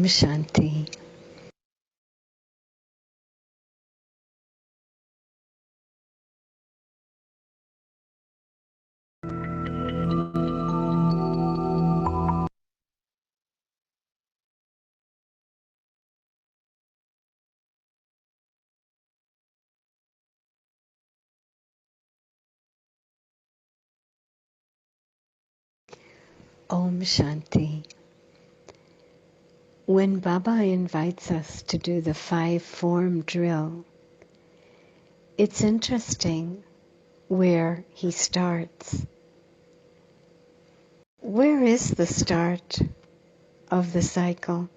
Shanti. Om Shanti. When Baba invites us to do the 5-form drill, it's interesting where he starts. Where is the start of the cycle?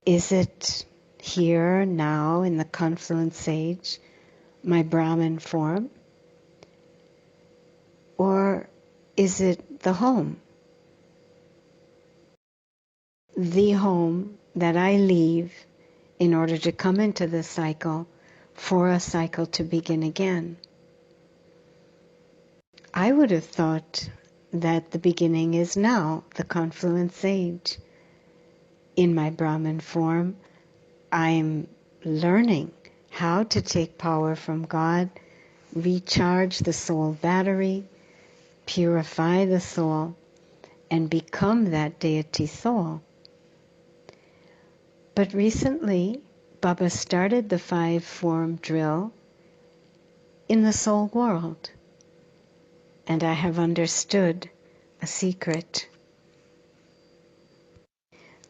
Is it here, now, in the confluence age, my Brahman form? Or is it the home? The home that I leave in order to come into the cycle for a cycle to begin again. I would have thought that the beginning is now, the confluence age. In my Brahman form, I'm learning how to take power from God, recharge the soul battery, purify the soul, and become that deity soul. But recently, Baba started the 5-form drill in the soul world, and I have understood a secret.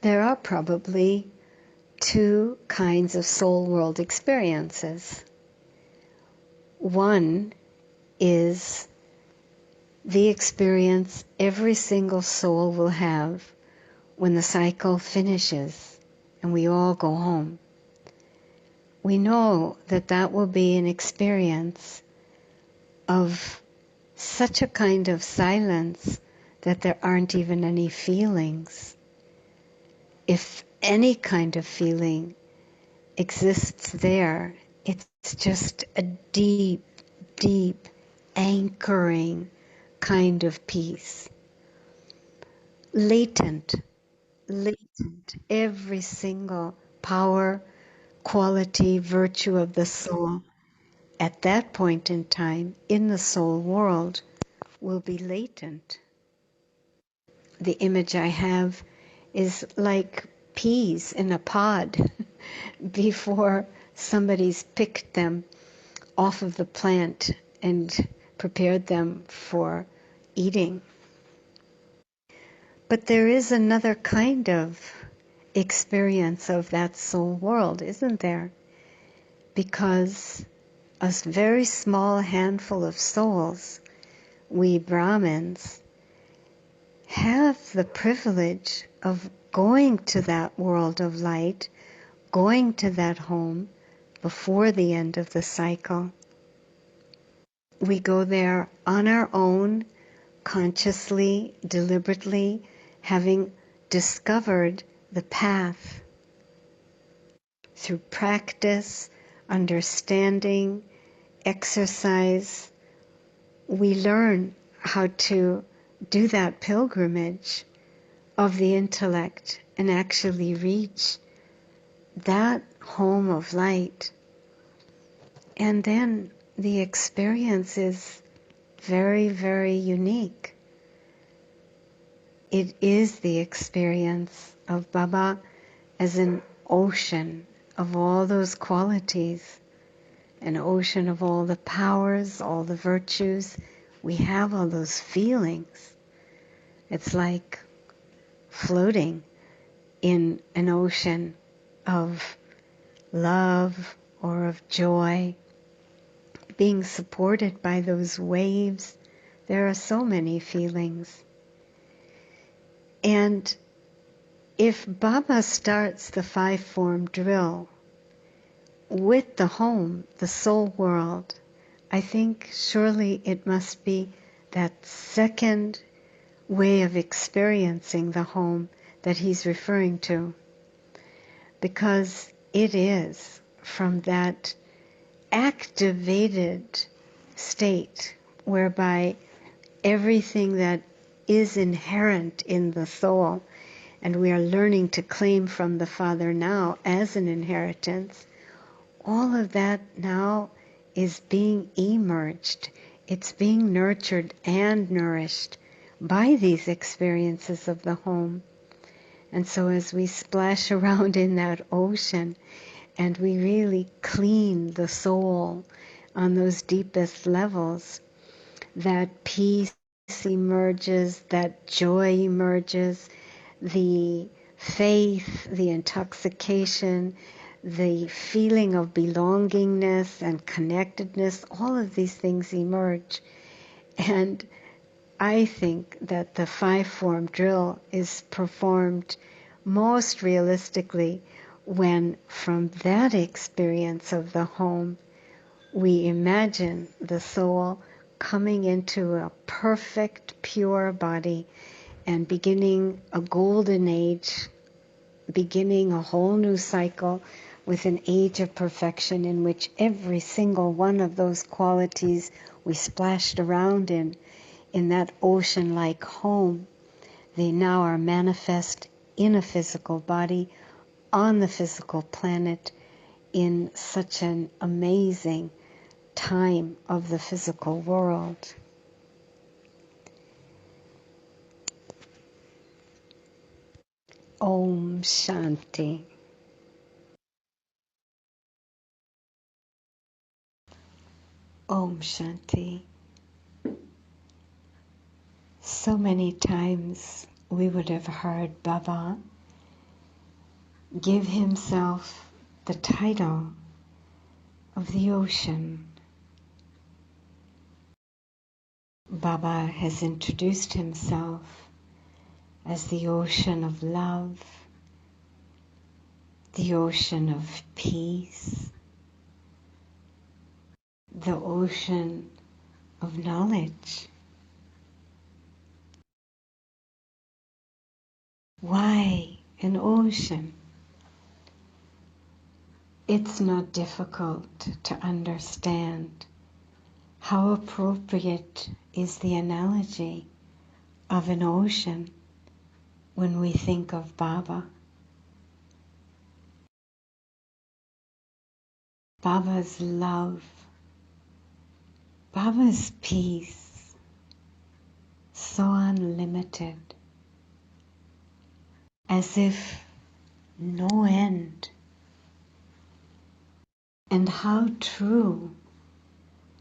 There are probably 2 kinds of soul world experiences. One is the experience every single soul will have when the cycle finishes and we all go home. We know that that will be an experience of such a kind of silence that there aren't even any feelings. If any kind of feeling exists there, it's just a deep, deep, anchoring kind of peace. Latent, every single power, quality, virtue of the soul at that point in time in the soul world will be latent. The image I have is like peas in a pod before somebody's picked them off of the plant and prepared them for eating. But there is another kind of experience of that soul world, isn't there? Because a very small handful of souls, we Brahmins, have the privilege of going to that world of light, going to that home before the end of the cycle. We go there on our own, consciously, deliberately, having discovered the path through practice, understanding, exercise. We learn how to do that pilgrimage of the intellect and actually reach that home of light. And then the experience is very, very unique. It is the experience of Baba as an ocean of all those qualities, an ocean of all the powers, all the virtues. We have all those feelings. It's like floating in an ocean of love or of joy, being supported by those waves. There are so many feelings. And if Baba starts the 5-form drill with the home, the soul world, I think surely it must be that second way of experiencing the home that he's referring to, because it is from that activated state whereby everything that is inherent in the soul and we are learning to claim from the Father now as an inheritance, all of that now is being emerged. It's being nurtured and nourished by these experiences of the home. And so as we splash around in that ocean and we really clean the soul on those deepest levels, that peace emerges, that joy emerges, the faith, the intoxication, the feeling of belongingness and connectedness, all of these things emerge. And I think that the 5-form drill is performed most realistically when, from that experience of the home, we imagine the soul coming into a perfect, pure body and beginning a golden age, beginning a whole new cycle with an age of perfection in which every single one of those qualities we splashed around in that ocean-like home, they now are manifest in a physical body, on the physical planet, in such an amazing time of the physical world. Om Shanti. Om Shanti. So many times we would have heard Baba give himself the title of the ocean. Baba has introduced himself as the ocean of love, the ocean of peace, the ocean of knowledge. Why an ocean? It's not difficult to understand. How appropriate is the analogy of an ocean when we think of Baba? Baba's love, Baba's peace, so unlimited, as if no end. And how true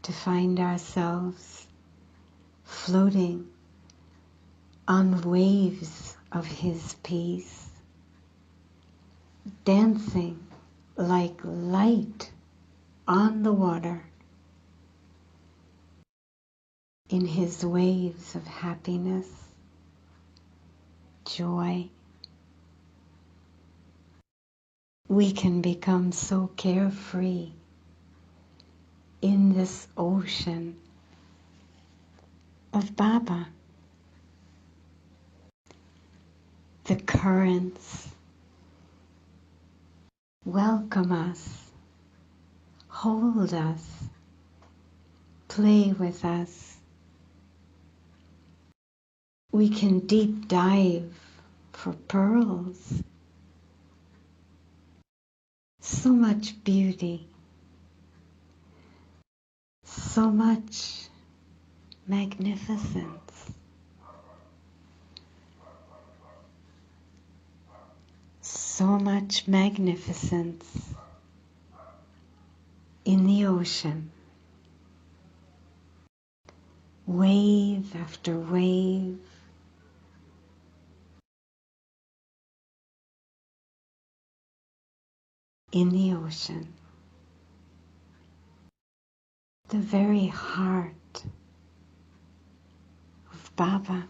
to find ourselves floating on waves of his peace, dancing like light on the water in his waves of happiness, joy. We can become so carefree in this ocean of Baba. The currents welcome us, hold us, play with us. We can deep dive for pearls. So much beauty, so much magnificence, so much magnificence in the ocean. Wave after wave, in the ocean, the very heart of Baba.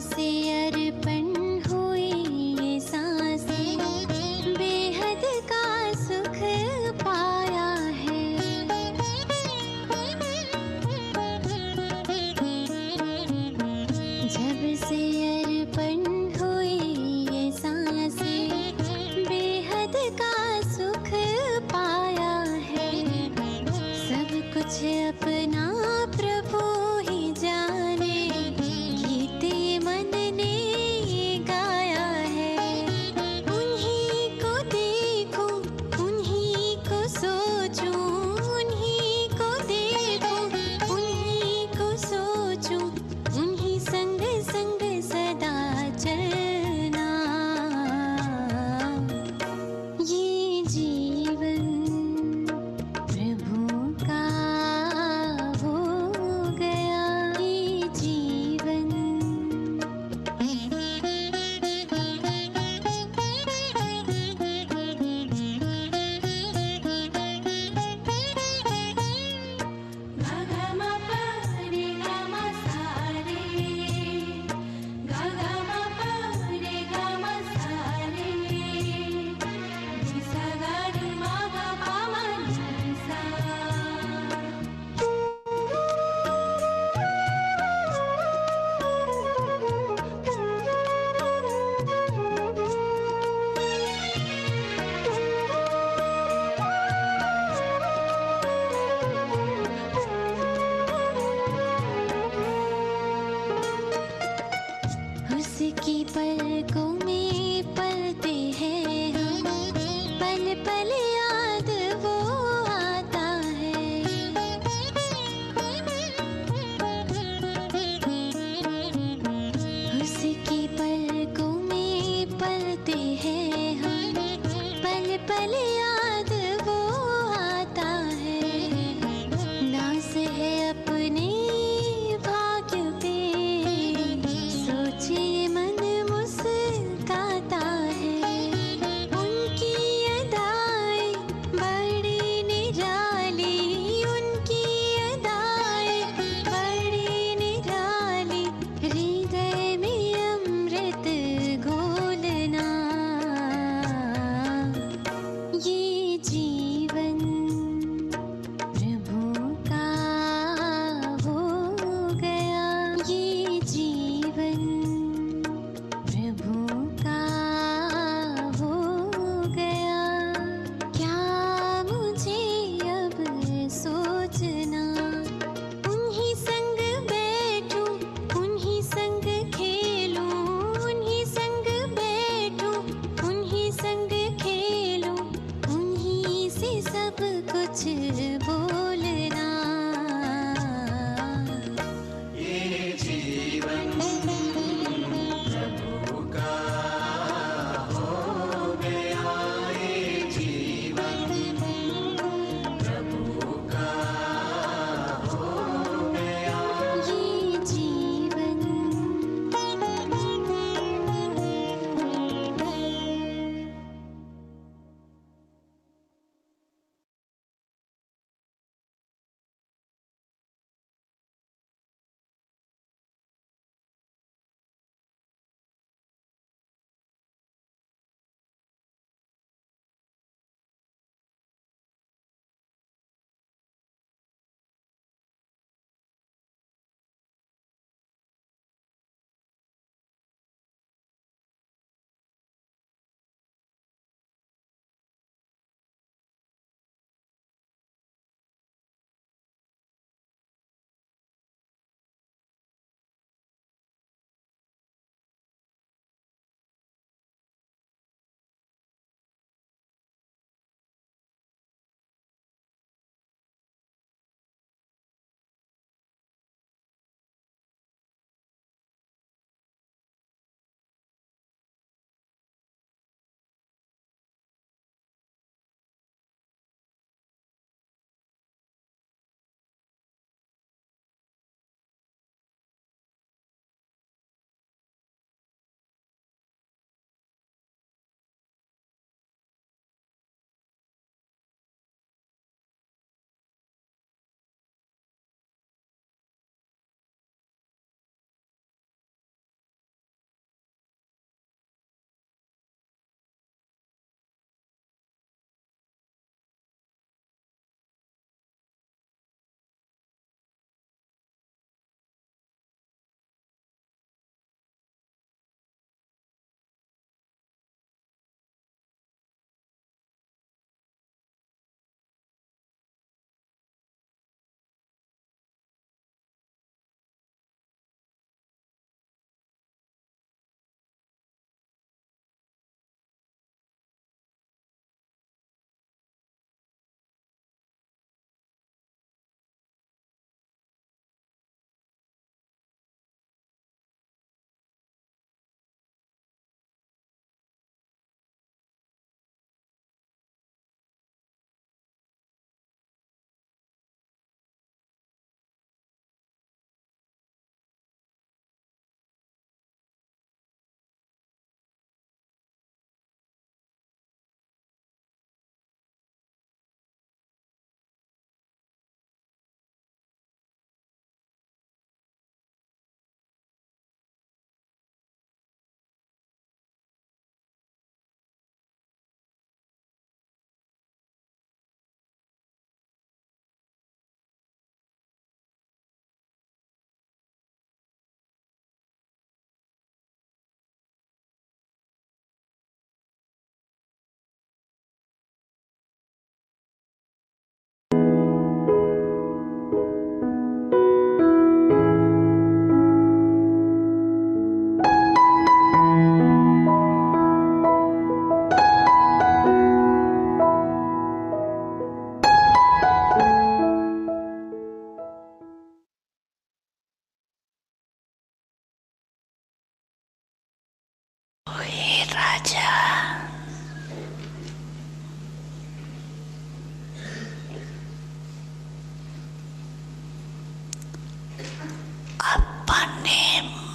से अर्पण हुई ये सांसें, बेहद का सुख पाया है। जब से अर्पण हुई ये सांसें, बेहद का सुख पाया है। सब कुछ अपना प्रभु ही जाने, गीते मन ने गाया है। उन्हीं को देखूं, उन्हीं को सोचूं, उन्हीं को देखूं, उन्हीं को सोचूं, उन्हीं संग संग सदा चलना। ये जीवन प्रभु का हो गया, ये जीवन। गा गा मा पा रे गा मा सा रे, गा गा मा पा रे गा मा सा रे, नि सा गा रे मा गा पा मा नि सा। उसकी पलकों में पलते हैं हम, पल पल याद वो आता है। उसकी पलकों में पलते हैं हम, पल पल याद वो आता है। नाज है अपने भाग्य पे, सोचे मन मुस्काता है। उनकी अदाएं बड़ी निराली, उनकी अदाएं बड़ी निराली, हृदय में अमृत घोलना। ये जीवन प्रभु का हो गया, ये जीवन प्रभु का हो गया। क्या मुझे अब सोचना, उन्हीं संग बैठूं, उन्हीं संग खेलूं, उन्हीं संग बैठूं, उन्हीं संग खेलूं, उन्हीं से सब कुछ बोलना। ये जीवन प्रभु का हो गया, ये जीवन प्रभु का हो गया। ये जीवन।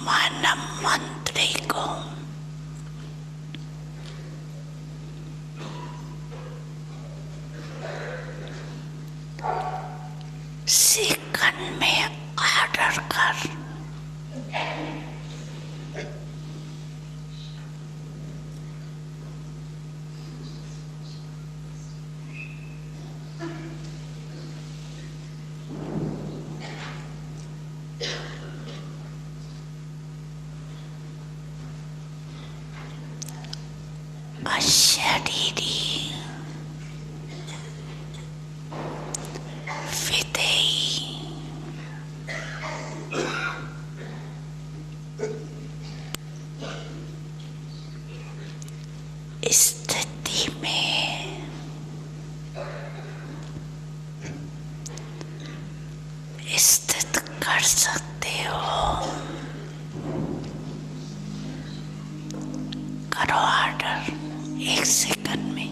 मानव मंत्री को सेकंड में ऑर्डर कर अशरीरी विधेयी स्थिति में स्थित कर सकते हो। करो ऑर्डर 1 सेकंड में।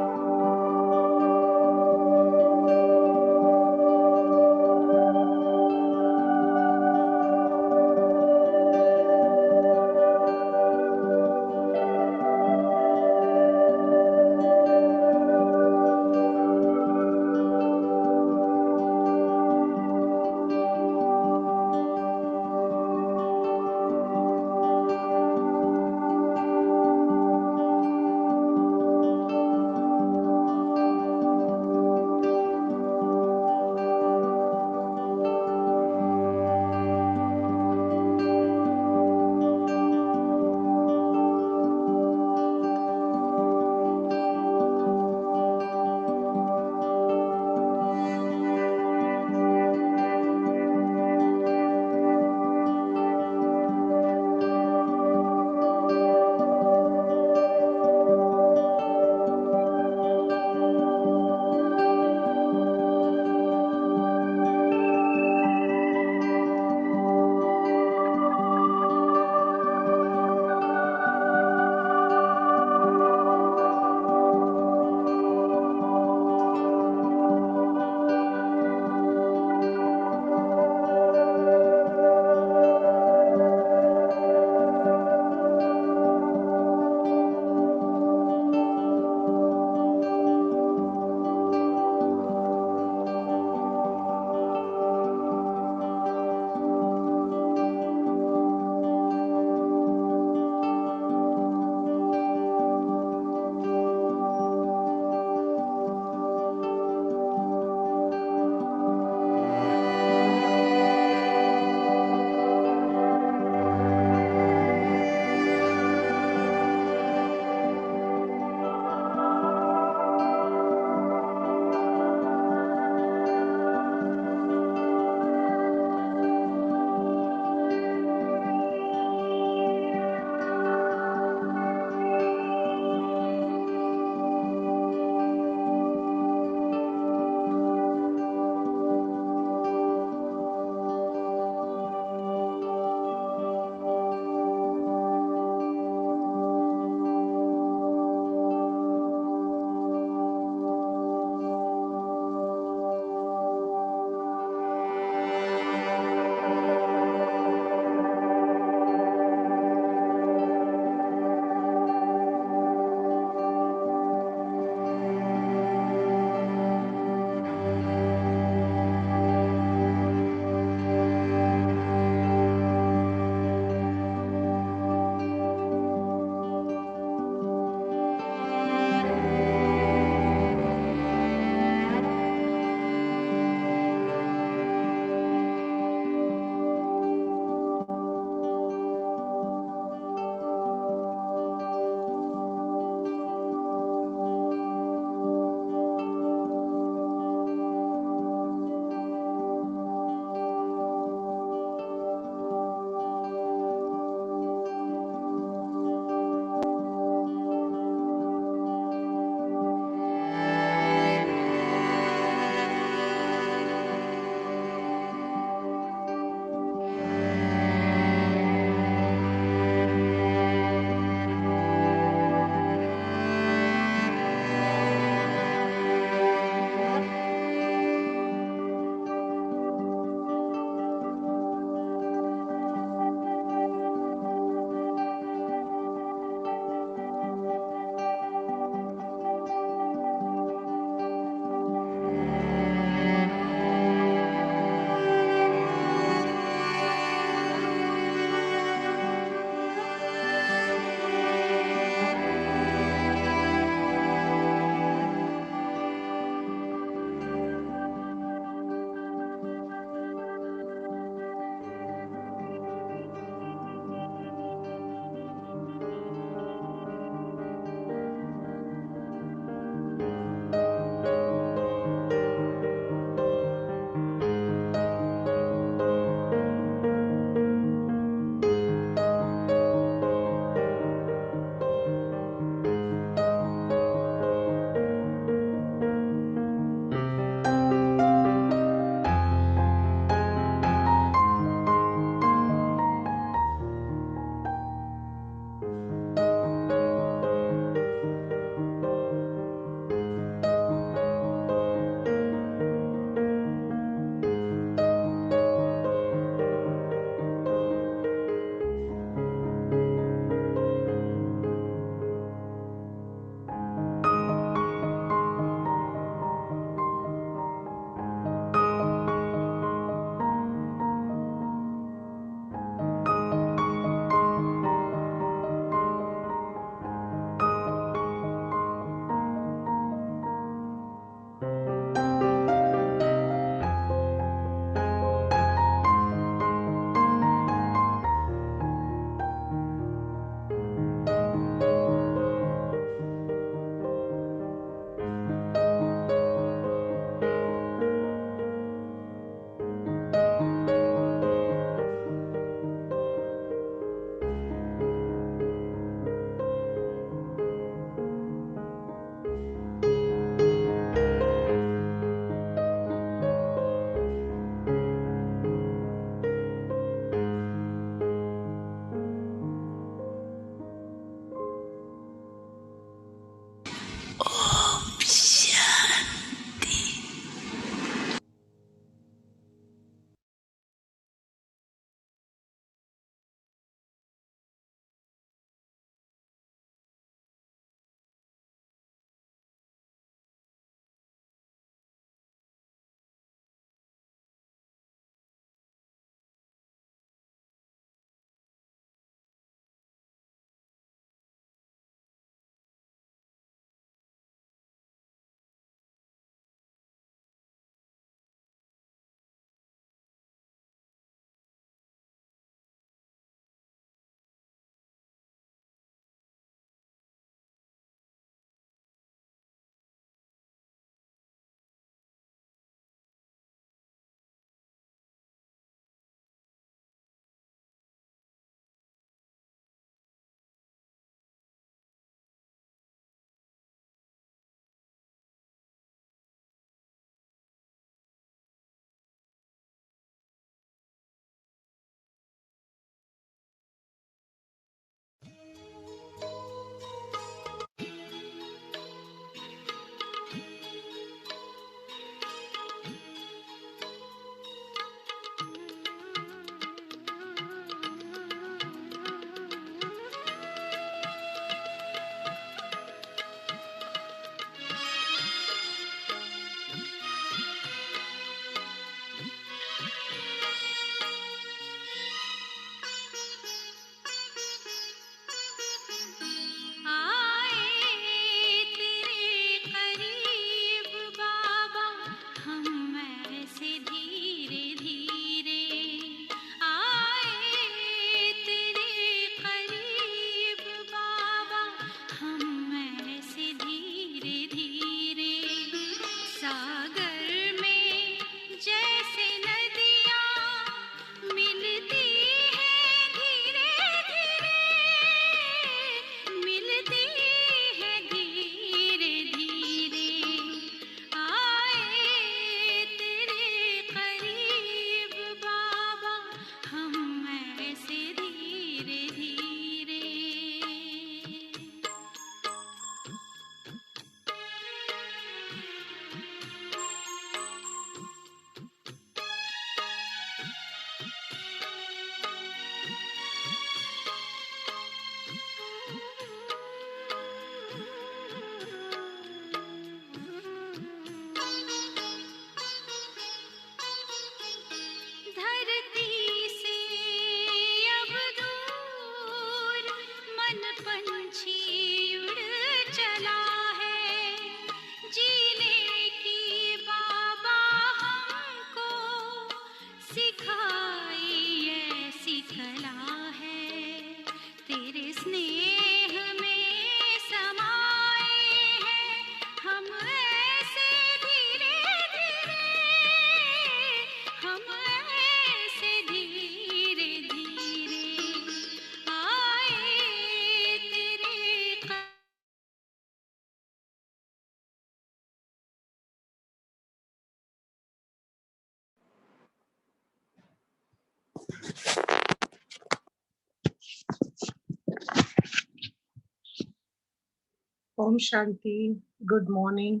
ओम शांति गुड मॉर्निंग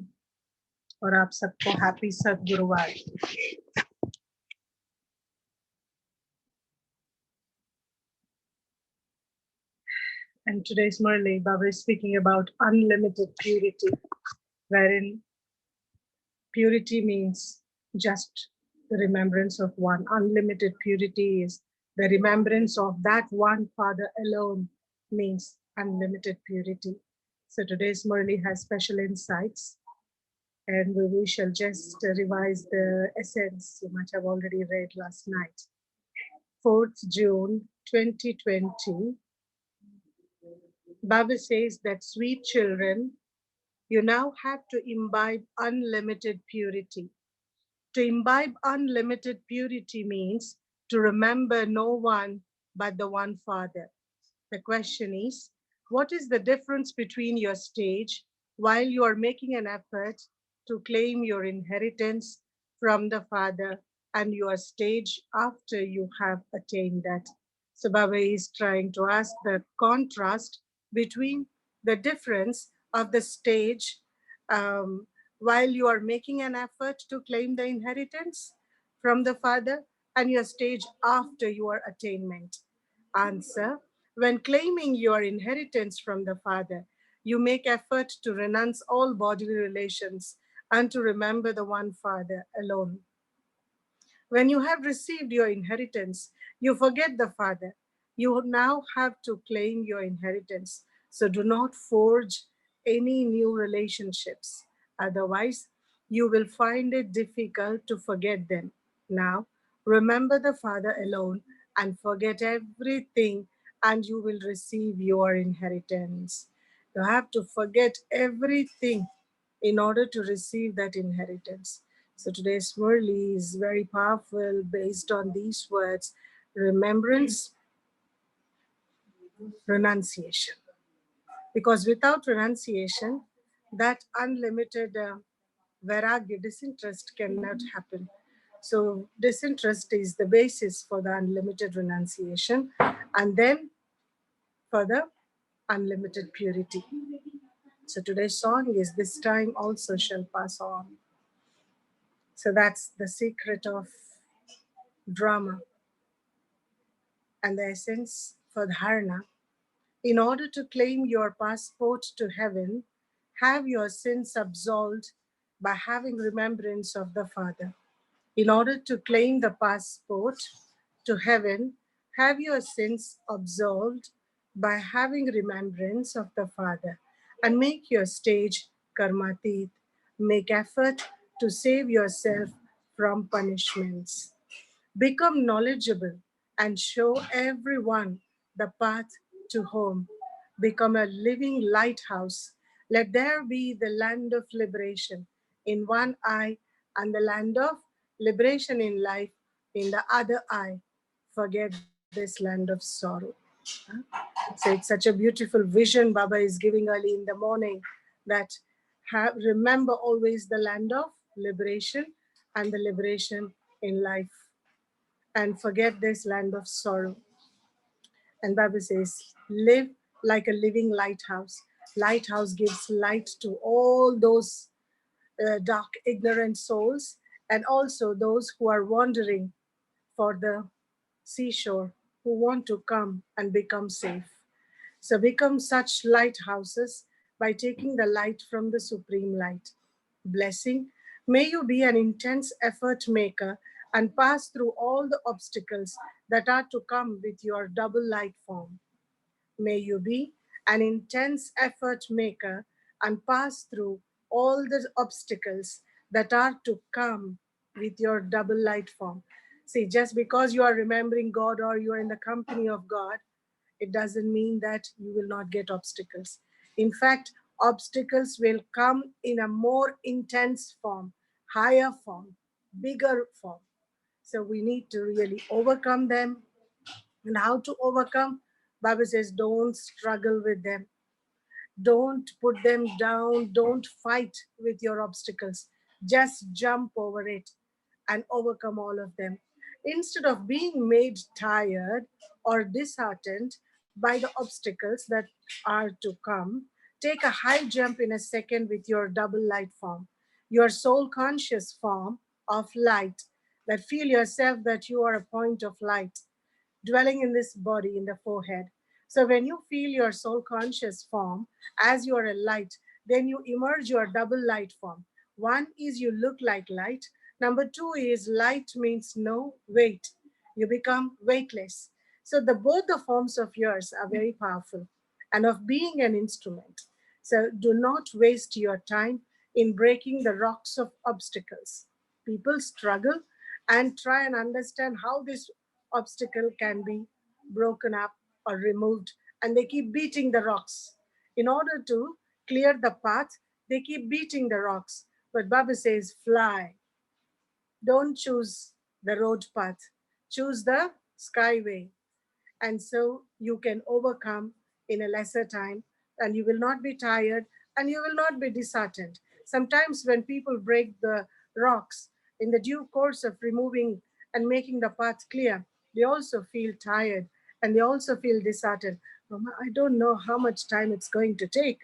और आप सबको happy सद्गुरुवार and today's Murli Baba is speaking about unlimited purity wherein purity means just the remembrance of one. Unlimited purity is the remembrance of that one Father alone means unlimited purity. So today's Murli has special insights and we shall just revise the essence you might have already read last night. 4th June 2020, Baba says that sweet children, you now have to imbibe unlimited purity. To imbibe unlimited purity means to remember no one but the one Father. The question is, what is the difference between your stage while you are making an effort to claim your inheritance from the Father and your stage after you have attained that? So Baba is trying to ask the contrast between the difference of the stage while you are making an effort to claim the inheritance from the Father and your stage after your attainment. Answer: when claiming your inheritance from the Father, you make effort to renounce all bodily relations and to remember the one Father alone. When you have received your inheritance, you forget the Father. You now have to claim your inheritance. So do not forge any new relationships. Otherwise, you will find it difficult to forget them. Now, remember the Father alone and forget everything, and you will receive your inheritance. You have to forget everything in order to receive that inheritance. So today's Murli is very powerful based on these words: remembrance, renunciation. Because without renunciation, that unlimited vairagya, disinterest, cannot happen. So, disinterest is the basis for the unlimited renunciation and then for the unlimited purity. So, today's song is "This Time Also Shall Pass On." So, that's the secret of drama and the essence for dharana. In order to claim your passport to heaven, have your sins absolved by having remembrance of the Father. In order to claim the passport to heaven, have your sins absolved by having remembrance of the Father, and make your stage karmatit. Make effort to save yourself from punishments. Become knowledgeable and show everyone the path to home. Become a living lighthouse. Let there be the land of liberation in one eye and the land of liberation in life in the other eye. Forget this land of sorrow. So it's such a beautiful vision Baba is giving early in the morning that remember always the land of liberation and the liberation in life and forget this land of sorrow. And Bible says, live like a living lighthouse. Lighthouse gives light to all those dark, ignorant souls and also those who are wandering for the seashore, who want to come and become safe. So become such lighthouses by taking the light from the supreme light. Blessing, may you be an intense effort maker and pass through all the obstacles that are to come with your double light form. May you be an intense effort maker and pass through all the obstacles that are to come with your double light form. See, just because you are remembering God or you are in the company of God, it doesn't mean that you will not get obstacles. In fact, obstacles will come in a more intense form, higher form, bigger form. So we need to really overcome them. And how to overcome? Bible says, don't struggle with them. Don't put them down. Don't fight with your obstacles. Just jump over it and overcome all of them. Instead of being made tired or disheartened by the obstacles that are to come, take a high jump in a second with your double light form, your soul conscious form of light, that feel yourself that you are a point of light dwelling in this body in the forehead. So when you feel your soul conscious form as you are a light, then you emerge your double light form. One is you look like light. Number two is light means no weight. You become weightless. So the both the forms of yours are very powerful and of being an instrument. So do not waste your time in breaking the rocks of obstacles. People struggle and try and understand how this obstacle can be broken up or removed, and they keep beating the rocks. In order to clear the path, they keep beating the rocks. But Baba says, fly. Don't choose the road path, choose the skyway, and so you can overcome in a lesser time, and you will not be tired and you will not be disheartened. Sometimes when people break the rocks in the due course of removing and making the path clear, they also feel tired and they also feel disheartened. Mama, I don't know how much time it's going to take,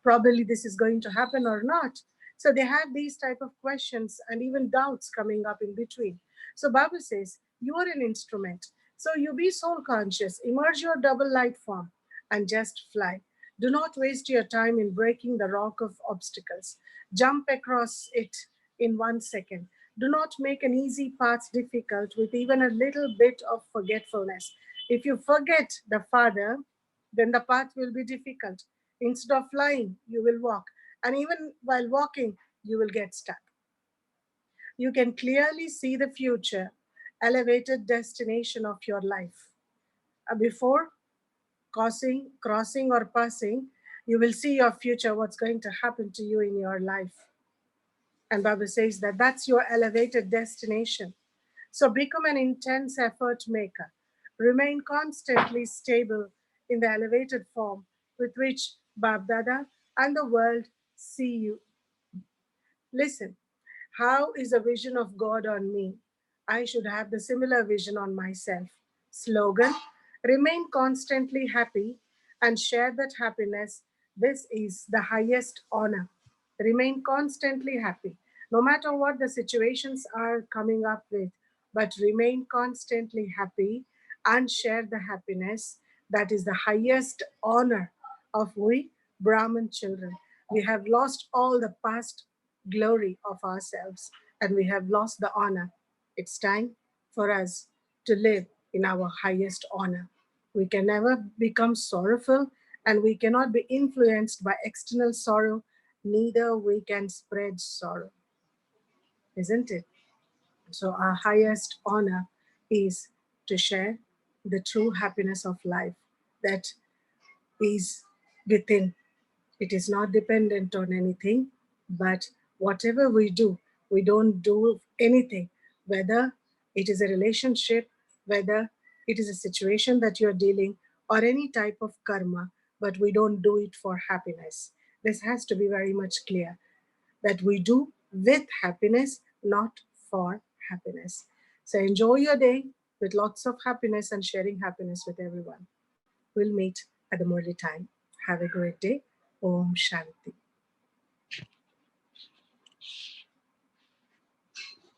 probably this is going to happen or not. So they have these type of questions and even doubts coming up in between. So Baba says you are an instrument, so you be soul conscious, emerge your double light form and just fly. Do not waste your time in breaking the rock of obstacles. Jump across it in 1 second. Do not make an easy path difficult with even a little bit of forgetfulness. If you forget the Father, then the path will be difficult. Instead of flying, you will walk. And even while walking, you will get stuck. You can clearly see the future, elevated destination of your life. Before crossing or passing, you will see your future, what's going to happen to you in your life. And Baba says that that's your elevated destination. So become an intense effort maker. Remain constantly stable in the elevated form with which Bab Dada and the world see you. Listen, how is a vision of God on me? I should have the similar vision on myself. Slogan: remain constantly happy and share that happiness. This is the highest honor. Remain constantly happy, no matter what the situations are coming up with, but remain constantly happy and share the happiness. That is the highest honor of we Brahmin children. We have lost all the past glory of ourselves and we have lost the honor. It's time for us to live in our highest honor. We can never become sorrowful and we cannot be influenced by external sorrow, neither we can spread sorrow, isn't it? So, our highest honor is to share the true happiness of life that is within. It is not dependent on anything, but whatever we don't do anything, whether it is a relationship, whether it is a situation that you're dealing, or any type of karma, but we don't do it for happiness. This has to be very much clear that we do with happiness, not for happiness. So enjoy your day with lots of happiness and sharing happiness with everyone. We'll meet at the Murli time. Have a great day. Om Shanti.